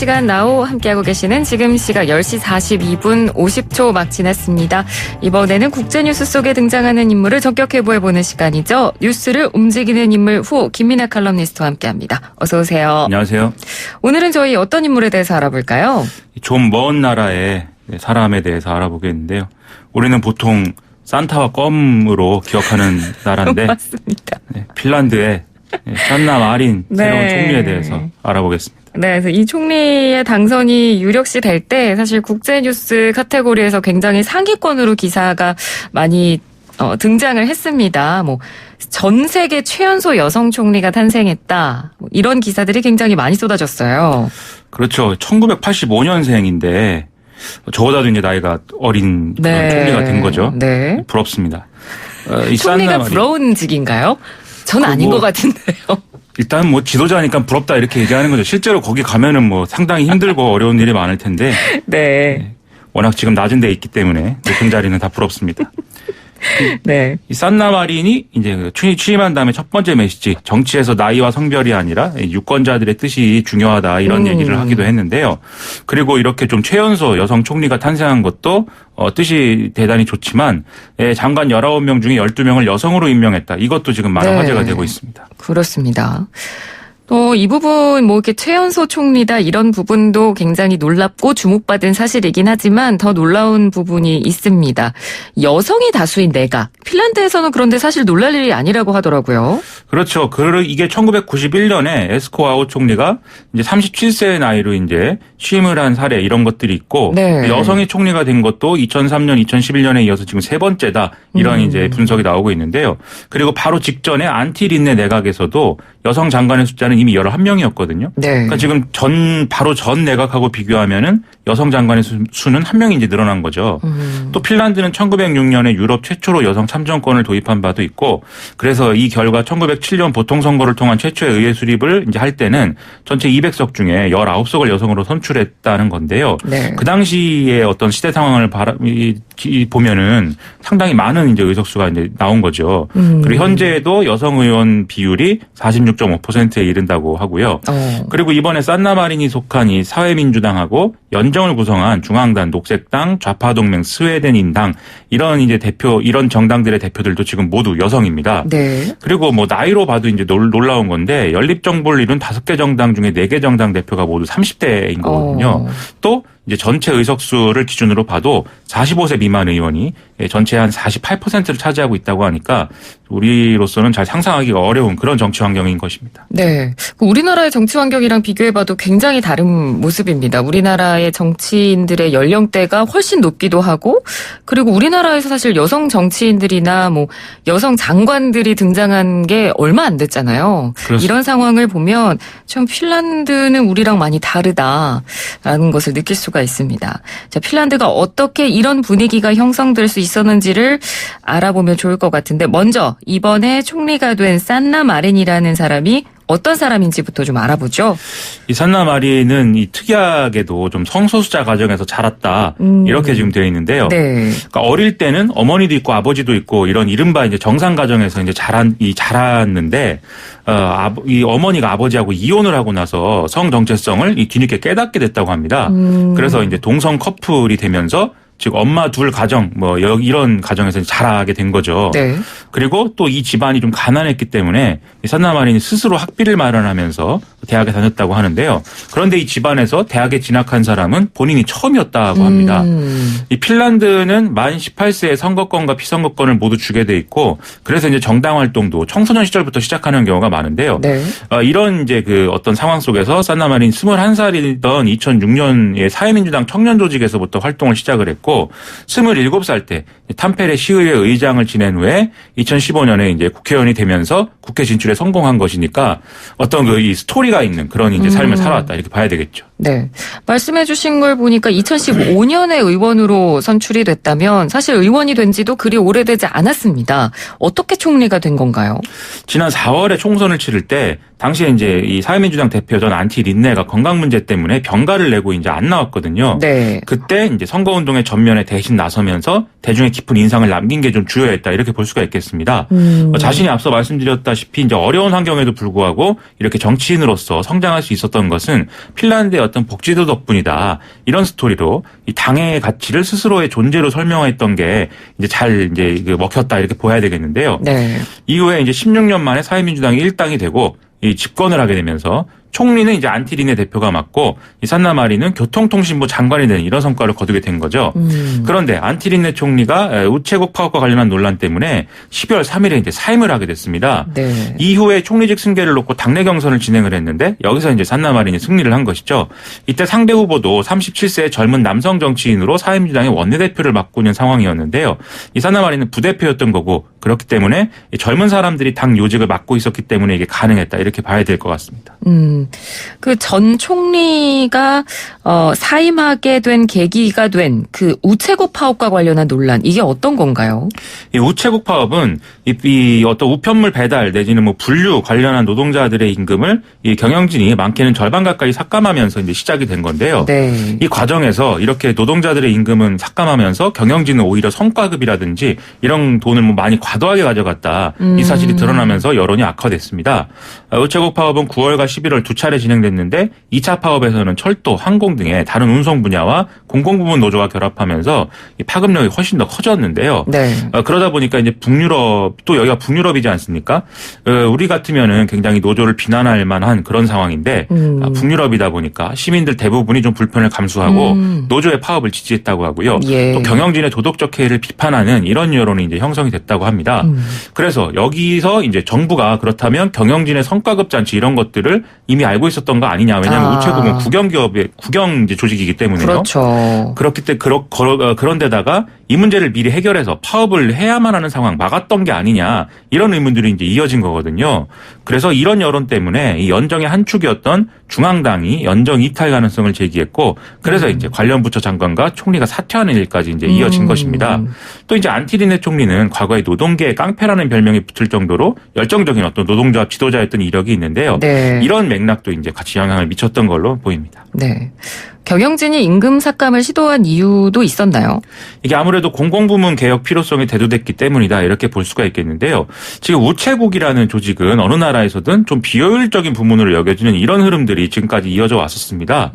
시간 나우 함께하고 계시는 지금 시각 10시 42분 50초 막 지났습니다. 이번에는 국제뉴스 속에 등장하는 인물을 적격해보해보는 시간이죠. 뉴스를 움직이는 인물 후 김민아 칼럼니스트와 함께합니다. 어서 오세요. 안녕하세요. 오늘은 저희 어떤 인물에 대해서 알아볼까요? 좀 먼 나라의 사람에 대해서 알아보겠는데요. 우리는 보통 산타와 껌으로 기억하는 나라인데 맞습니다. 핀란드의 산나 마린 새로운 총리에 대해서 알아보겠습니다. 네, 그래서 이 총리의 당선이 유력시 될 때 사실 국제뉴스 카테고리에서 굉장히 상위권으로 기사가 많이 등장을 했습니다. 전 세계 최연소 여성 총리가 탄생했다. 이런 기사들이 굉장히 많이 쏟아졌어요. 그렇죠. 1985년생인데 저보다도 이제 나이가 어린 그런 총리가 된 거죠. 네. 부럽습니다. 이 총리가 부러운 직인가요? 전 아닌 것 같은데요. 일단 지도자니까 부럽다 이렇게 얘기하는 거죠. 실제로 거기 가면은 상당히 힘들고 어려운 일이 많을 텐데. 네. 워낙 지금 낮은 데 있기 때문에 높은 자리는 다 부럽습니다. 네. 이 산나 마린이 이제 취임한 다음에 첫 번째 메시지, 정치에서 나이와 성별이 아니라 유권자들의 뜻이 중요하다 이런 얘기를 하기도 했는데요. 그리고 이렇게 좀 최연소 여성 총리가 탄생한 것도 뜻이 대단히 좋지만 장관 19명 중에 12명을 여성으로 임명했다. 이것도 지금 많은 화제가 되고 있습니다. 그렇습니다. 또 이 부분 이렇게 최연소 총리다 이런 부분도 굉장히 놀랍고 주목받은 사실이긴 하지만 더 놀라운 부분이 있습니다. 여성이 다수인 내각. 핀란드에서는 그런데 사실 놀랄 일이 아니라고 하더라고요. 그렇죠. 이게 1991년에 에스코 아호 총리가 이제 37세의 나이로 이제 취임을 한 사례 이런 것들이 있고 네. 여성이 총리가 된 것도 2003년, 2011년에 이어서 지금 세 번째다 이런 이제 분석이 나오고 있는데요. 그리고 바로 직전에 안티린네 내각에서도 여성 장관의 숫자는 이미 11명이었거든요. 네. 그러니까 지금 바로 전 내각하고 비교하면은 여성 장관의 수는 한 명이 이제 늘어난 거죠. 또 핀란드는 1906년에 유럽 최초로 여성 참정권을 도입한 바도 있고 그래서 이 결과 1907년 보통선거를 통한 최초의 의회 수립을 이제 할 때는 전체 200석 중에 19석을 여성으로 선출했다는 건데요. 네. 그 당시에 어떤 시대 상황을 보면은 상당히 많은 이제 의석수가 이제 나온 거죠. 그리고 현재도 여성 의원 비율이 46.5%에 이른다고 하고요. 그리고 이번에 산나 마린이 속한 이 사회민주당하고 연정을 구성한 중앙당, 녹색당, 좌파동맹, 스웨덴인당 이런 이제 이런 정당들의 대표들도 지금 모두 여성입니다. 네. 그리고 나이로 봐도 이제 놀라운 건데 연립정부를 이룬 5개 정당 중에 4개 정당 대표가 모두 30대인 거거든요. 또 이제 전체 의석수를 기준으로 봐도 45세 미만 의원이 전체 한 48%를 차지하고 있다고 하니까 우리로서는 잘 상상하기가 어려운 그런 정치 환경인 것입니다. 네. 우리나라의 정치 환경이랑 비교해봐도 굉장히 다른 모습입니다. 우리나라의 정치인들의 연령대가 훨씬 높기도 하고 그리고 우리나라에서 사실 여성 정치인들이나 여성 장관들이 등장한 게 얼마 안 됐잖아요. 그렇습니다. 이런 상황을 보면 참 핀란드는 우리랑 많이 다르다라는 것을 느낄 수가 있습니다. 자, 핀란드가 어떻게 이런 분위기가 형성될 수 있었는지를 알아보면 좋을 것 같은데 먼저 이번에 총리가 된 산나 마린이라는 사람이 어떤 사람인지부터 좀 알아보죠. 이 산나 마린은 이 특이하게도 좀 성소수자 가정에서 자랐다 이렇게 지금 되어 있는데요. 네. 그러니까 어릴 때는 어머니도 있고 아버지도 있고 이런 이른바 이제 정상 가정에서 이제 자랐는데 이 어머니가 아버지하고 이혼을 하고 나서 성 정체성을 뒤늦게 깨닫게 됐다고 합니다. 그래서 이제 동성 커플이 되면서 즉 엄마 둘 가정 이런 가정에서 자라게 된 거죠. 네. 그리고 또 이 집안이 좀 가난했기 때문에 산나 마린이 스스로 학비를 마련하면서 대학에 다녔다고 하는데요. 그런데 이 집안에서 대학에 진학한 사람은 본인이 처음이었다고 합니다. 이 핀란드는 만 18세에 선거권과 피선거권을 모두 주게 돼 있고 그래서 이제 정당 활동도 청소년 시절부터 시작하는 경우가 많은데요. 네. 이런 이제 어떤 상황 속에서 산나 마린 21살이던 2006년에 사회민주당 청년 조직에서부터 활동을 시작을 했고 27살 때 탐페레 시의회 의장을 지낸 후에 2015년에 이제 국회의원이 되면서 국회 진출에 성공한 것이니까 어떤 이 스토리가 있는 그런 이제 삶을 살아왔다 이렇게 봐야 되겠죠. 네. 말씀해 주신 걸 보니까 2015년에 의원으로 선출이 됐다면 사실 의원이 된 지도 그리 오래되지 않았습니다. 어떻게 총리가 된 건가요? 지난 4월에 총선을 치를 때 당시에 이제 이 사회민주당 대표던 안티 린네가 건강 문제 때문에 병가를 내고 이제 안 나왔거든요. 네. 그때 이제 선거운동의 전면에 대신 나서면서 대중의 깊은 인상을 남긴 게 좀 주요했다 이렇게 볼 수가 있겠습니다. 자신이 앞서 말씀드렸다시피 이제 어려운 환경에도 불구하고 이렇게 정치인으로서 성장할 수 있었던 것은 핀란드의 어떤 복지도 덕분이다. 이런 스토리로 이 당의 가치를 스스로의 존재로 설명했던 게 이제 잘 이제 먹혔다 이렇게 보아야 되겠는데요. 네. 이후에 이제 16년 만에 사회민주당이 일당이 되고 이 집권을 하게 되면서 총리는 이제 안티 린네 대표가 맡고 이 산나 마린은 교통통신부 장관이 되는 이런 성과를 거두게 된 거죠. 그런데 안티 린네 총리가 우체국 파업과 관련한 논란 때문에 12월 3일에 이제 사임을 하게 됐습니다. 네. 이후에 총리직 승계를 놓고 당내 경선을 진행을 했는데 여기서 이제 산나 마린이 승리를 한 것이죠. 이때 상대 후보도 37세의 젊은 남성 정치인으로 사회민주당의 원내대표를 맡고 있는 상황이었는데요. 이 산나 마린은 부대표였던 거고 그렇기 때문에 젊은 사람들이 당 요직을 맡고 있었기 때문에 이게 가능했다 이렇게 봐야 될 것 같습니다. 그 전 총리가 사임하게 된 계기가 된 그 우체국 파업과 관련한 논란 이게 어떤 건가요? 이 우체국 파업은 이 어떤 우편물 배달 내지는 뭐 분류 관련한 노동자들의 임금을 이 경영진이 많게는 절반 가까이 삭감하면서 이제 시작이 된 건데요. 네. 이 과정에서 이렇게 노동자들의 임금은 삭감하면서 경영진은 오히려 성과급이라든지 이런 돈을 뭐 많이 과도하게 가져갔다. 이 사실이 드러나면서 여론이 악화됐습니다. 우체국 파업은 9월과 11월 두 차례 진행됐는데 2차 파업에서는 철도, 항공 등의 다른 운송 분야와 공공부문 노조가 결합하면서 이 파급력이 훨씬 더 커졌는데요. 네. 그러다 보니까 이제 북유럽 또 여기가 북유럽이지 않습니까? 우리 같으면은 굉장히 노조를 비난할 만한 그런 상황인데 북유럽이다 보니까 시민들 대부분이 좀 불편을 감수하고 노조의 파업을 지지했다고 하고요. 예. 또 경영진의 도덕적 해이를 비판하는 이런 여론이 이제 형성이 됐다고 합니다. 그래서 여기서 이제 정부가 그렇다면 경영진의 성과급 잔치 이런 것들을 이미 알고 있었던 거 아니냐. 왜냐하면 우체국은 국영기업의 국영 이제 조직이기 때문에요. 그렇죠. 그렇기 때문에 그런데다가 이 문제를 미리 해결해서 파업을 해야만 하는 상황 막았던 게 아니냐 이런 의문들이 이제 이어진 거거든요. 그래서 이런 여론 때문에 이 연정의 한 축이었던 중앙당이 연정 이탈 가능성을 제기했고 그래서 이제 관련 부처 장관과 총리가 사퇴하는 일까지 이제 이어진 것입니다. 또 이제 안티 린네 총리는 과거에 노동계의 깡패라는 별명이 붙을 정도로 열정적인 어떤 노동조합 지도자였던 이력이 있는데요. 네. 이런 맥락도 이제 같이 영향을 미쳤던 걸로 보입니다. 네. 경영진이 임금 삭감을 시도한 이유도 있었나요? 이게 아무래도 공공부문 개혁 필요성이 대두됐기 때문이다 이렇게 볼 수가 있겠는데요. 지금 우체국이라는 조직은 어느 나라에서든 좀 비효율적인 부문으로 여겨지는 이런 흐름들이 지금까지 이어져 왔었습니다.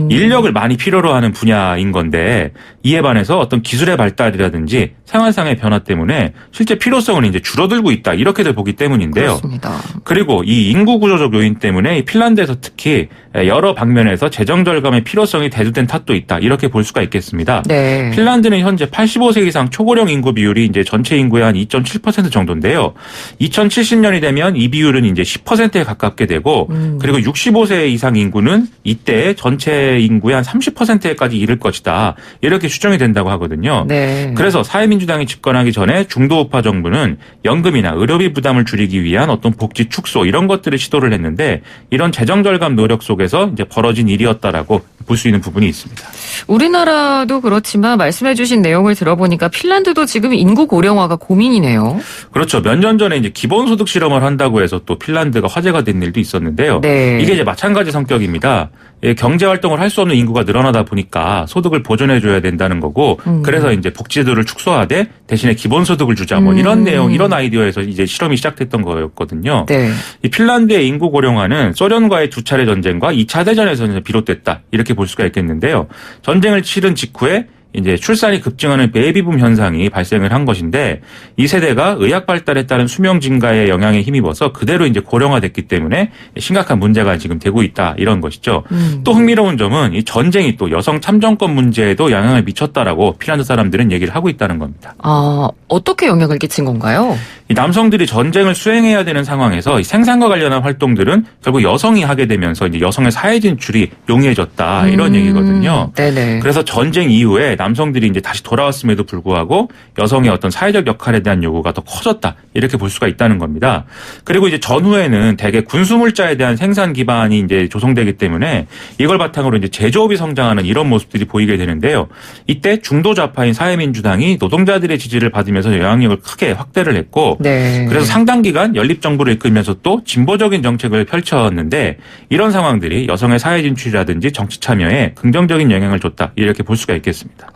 인력을 많이 필요로 하는 분야인 건데 이에 반해서 어떤 기술의 발달이라든지 생활상의 변화 때문에 실제 필요성은 이제 줄어들고 있다 이렇게들 보기 때문인데요. 그렇습니다. 그리고 이 인구 구조적 요인 때문에 핀란드에서 특히 여러 방면에서 재정 절감의 필요성이 대두된 탓도 있다 이렇게 볼 수가 있겠습니다. 네. 핀란드는 현재 85세 이상 초고령 인구 비율이 이제 전체 인구의 한 2.7% 정도인데요. 2070년이 되면 이 비율은 이제 10%에 가깝게 되고 그리고 65세 이상 인구는 이때 전체 인구의 한 30%까지 이를 것이다. 이렇게 추정이 된다고 하거든요. 네. 그래서 사회민주당이 집권하기 전에 중도우파 정부는 연금이나 의료비 부담을 줄이기 위한 어떤 복지 축소 이런 것들을 시도를 했는데 이런 재정 절감 노력 속에서 이제 벌어진 일이었다라고 볼 수 있는 부분이 있습니다. 우리나라도 그렇지만 말씀해 주신 내용을 들어보니까 핀란드도 지금 인구 고령화가 고민이네요. 그렇죠. 몇 년 전에 이제 기본소득 실험을 한다고 해서 또 핀란드가 화제가 된 일도 있었는데요. 네. 이게 이제 마찬가지 성격입니다. 경제 활동을 할 수 없는 인구가 늘어나다 보니까 소득을 보존해 줘야 된다는 거고 그래서 이제 복지제도를 축소하되 대신에 기본소득을 주자 뭐 이런 내용 이런 아이디어에서 이제 실험이 시작됐던 거였거든요. 네. 이 핀란드의 인구 고령화는 소련과의 두 차례 전쟁과 2차 대전에서 비롯됐다 이렇게 볼 수가 있겠는데요. 전쟁을 치른 직후에 이제 출산이 급증하는 베이비붐 현상이 발생을 한 것인데 이 세대가 의학 발달에 따른 수명 증가에 영향에 힘입어서 그대로 이제 고령화됐기 때문에 심각한 문제가 지금 되고 있다 이런 것이죠. 또 흥미로운 점은 이 전쟁이 또 여성 참정권 문제에도 영향을 미쳤다라고 핀란드 사람들은 얘기를 하고 있다는 겁니다. 아, 어떻게 영향을 끼친 건가요? 이 남성들이 전쟁을 수행해야 되는 상황에서 이 생산과 관련한 활동들은 결국 여성이 하게 되면서 이제 여성의 사회 진출이 용이해졌다 이런 얘기거든요. 네네. 그래서 전쟁 이후에 남성들이 이제 다시 돌아왔음에도 불구하고 여성의 어떤 사회적 역할에 대한 요구가 더 커졌다. 이렇게 볼 수가 있다는 겁니다. 그리고 이제 전후에는 대개 군수물자에 대한 생산 기반이 이제 조성되기 때문에 이걸 바탕으로 이제 제조업이 성장하는 이런 모습들이 보이게 되는데요. 이때 중도 좌파인 사회민주당이 노동자들의 지지를 받으면서 영향력을 크게 확대를 했고 네. 그래서 상당 기간 연립정부를 이끌면서 또 진보적인 정책을 펼쳤는데 이런 상황들이 여성의 사회 진출이라든지 정치 참여에 긍정적인 영향을 줬다. 이렇게 볼 수가 있겠습니다.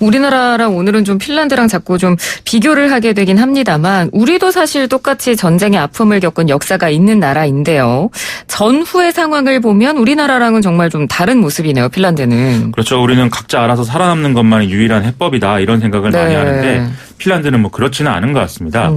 우리나라랑 오늘은 좀 핀란드랑 자꾸 좀 비교를 하게 되긴 합니다만 우리도 사실 똑같이 전쟁의 아픔을 겪은 역사가 있는 나라인데요. 전후의 상황을 보면 우리나라랑은 정말 좀 다른 모습이네요. 핀란드는. 그렇죠. 우리는 각자 알아서 살아남는 것만이 유일한 해법이다. 이런 생각을 네. 많이 하는데 핀란드는 뭐 그렇지는 않은 것 같습니다.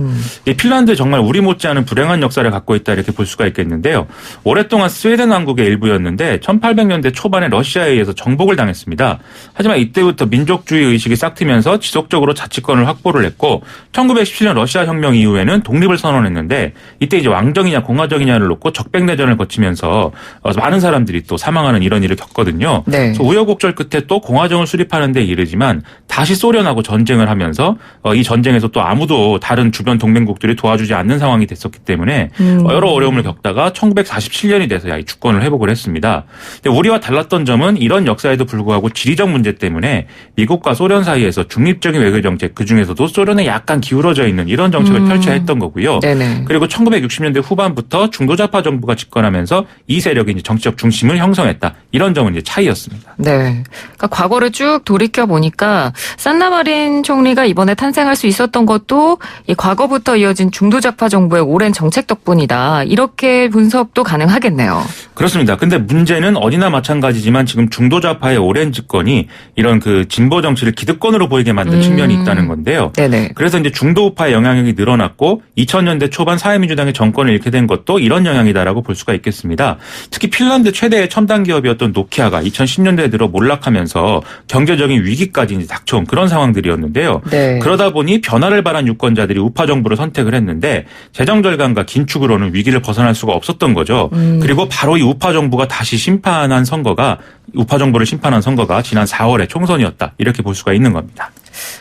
이 핀란드 정말 우리 못지않은 불행한 역사를 갖고 있다 이렇게 볼 수가 있겠는데요. 오랫동안 스웨덴 왕국의 일부였는데 1800년대 초반에 러시아에 의해서 정복을 당했습니다. 하지만 이때부터 민족주의 의식이 싹트면서 지속적으로 자치권을 확보를 했고 1917년 러시아 혁명 이후에는 독립을 선언했는데 이때 이제 왕정이냐 공화정이냐를 놓고 적백내전을 거치면서 많은 사람들이 또 사망하는 이런 일을 겪거든요. 네. 그래서 우여곡절 끝에 또 공화정을 수립하는 데 이르지만 다시 소련하고 전쟁을 하면서 이 전쟁에서 또 아무도 다른 주변 동맹국들이 도와주지 않는 상황이 됐었기 때문에 여러 어려움을 겪다가 1947년이 돼서야 이 주권을 회복을 했습니다. 근데 우리와 달랐던 점은 이런 역사에도 불구하고 지리적 문제 때문에 미국과 소련 사이에서 중립적인 외교 정책 그중에서도 소련에 약간 기울어져 있는 이런 정책을 펼쳐야 했던 거고요. 네네. 그리고 1960년대 후반부터 중도좌파 정부가 집권하면서 이 세력이 이제 정치적 중심을 형성했다. 이런 점은 이제 차이였습니다. 네. 그러니까 과거를 쭉 돌이켜 보니까 산나 마린 총리가 이번에 탄생할 수 있었던 것도 이 과거부터 이어진 중도좌파 정부의 오랜 정책 덕분이다. 이렇게 분석도 가능하겠네요. 그렇습니다. 근데 문제는 어디나 마찬가지지만 지금 중도좌파의 오랜 집권이 이런 그 진보 정치를 기득권으로 보이게 만든 측면이 있다는 건데요. 네네. 그래서 이제 중도우파의 영향력이 늘어났고 2000년대 초반 사회민주당의 정권을 잃게 된 것도 이런 영향이다라고 볼 수가 있겠습니다. 특히 핀란드 최대의 첨단 기업이었던 노키아가 2010년대에 들어 몰락하면서 경제적인 위기까지 이제 닥쳐온 그런 상황들이었는데요. 네. 그러다 보니 변화를 바란 유권자들이 우파 정부를 선택을 했는데 재정 절감과 긴축으로는 위기를 벗어날 수가 없었던 거죠. 그리고 바로 이 우파 정부가 다시 심판한 선거가 우파 정부를 심판한 선거가 지난 4월에 총선이었다. 이렇게 볼 수가 있는 겁니다.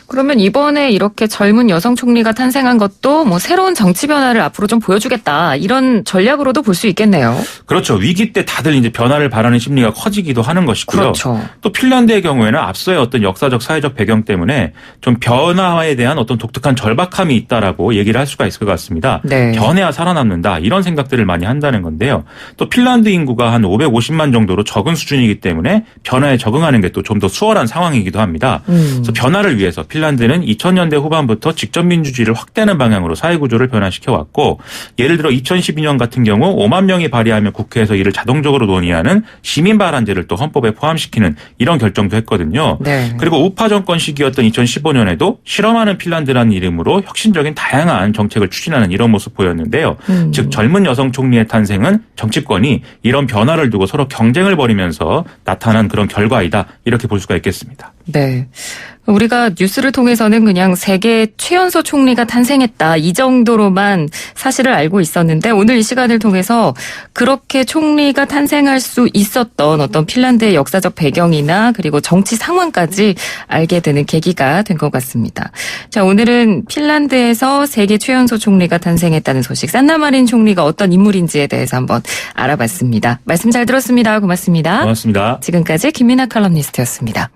그러면 이번에 이렇게 젊은 여성 총리가 탄생한 것도 뭐 새로운 정치 변화를 앞으로 좀 보여주겠다. 이런 전략으로도 볼 수 있겠네요. 그렇죠. 위기 때 다들 이제 변화를 바라는 심리가 커지기도 하는 것이고요. 그렇죠. 또 핀란드의 경우에는 앞서의 어떤 역사적 사회적 배경 때문에 좀 변화에 대한 어떤 독특한 절박함이 있다라고 얘기를 할 수가 있을 것 같습니다. 네. 변해야 살아남는다. 이런 생각들을 많이 한다는 건데요. 또 핀란드 인구가 한 550만 정도로 적은 수준이기 때문에 변화에 적응하는 게 또 좀 더 수월한 상황이기도 합니다. 그래서 변화를 위해서 핀란드는 2000년대 후반부터 직접민주주의를 확대하는 방향으로 사회구조를 변화시켜 왔고 예를 들어 2012년 같은 경우 5만 명이 발의하면 국회에서 이를 자동적으로 논의하는 시민발안제를 또 헌법에 포함시키는 이런 결정도 했거든요. 네. 그리고 우파 정권 시기였던 2015년에도 실험하는 핀란드라는 이름으로 혁신적인 다양한 정책을 추진하는 이런 모습 보였는데요. 즉 젊은 여성 총리의 탄생은 정치권이 이런 변화를 두고 서로 경쟁을 벌이면서 나타난 그런 결과이다. 이렇게 볼 수가 있겠습니다. 네. 우리가 뉴스를 통해서는 그냥 세계 최연소 총리가 탄생했다. 이 정도로만 사실을 알고 있었는데 오늘 이 시간을 통해서 그렇게 총리가 탄생할 수 있었던 어떤 핀란드의 역사적 배경이나 그리고 정치 상황까지 알게 되는 계기가 된 것 같습니다. 자, 오늘은 핀란드에서 세계 최연소 총리가 탄생했다는 소식, 산나 마린 총리가 어떤 인물인지에 대해서 한번 알아봤습니다. 말씀 잘 들었습니다. 고맙습니다. 고맙습니다. 지금까지 김민아 칼럼니스트였습니다.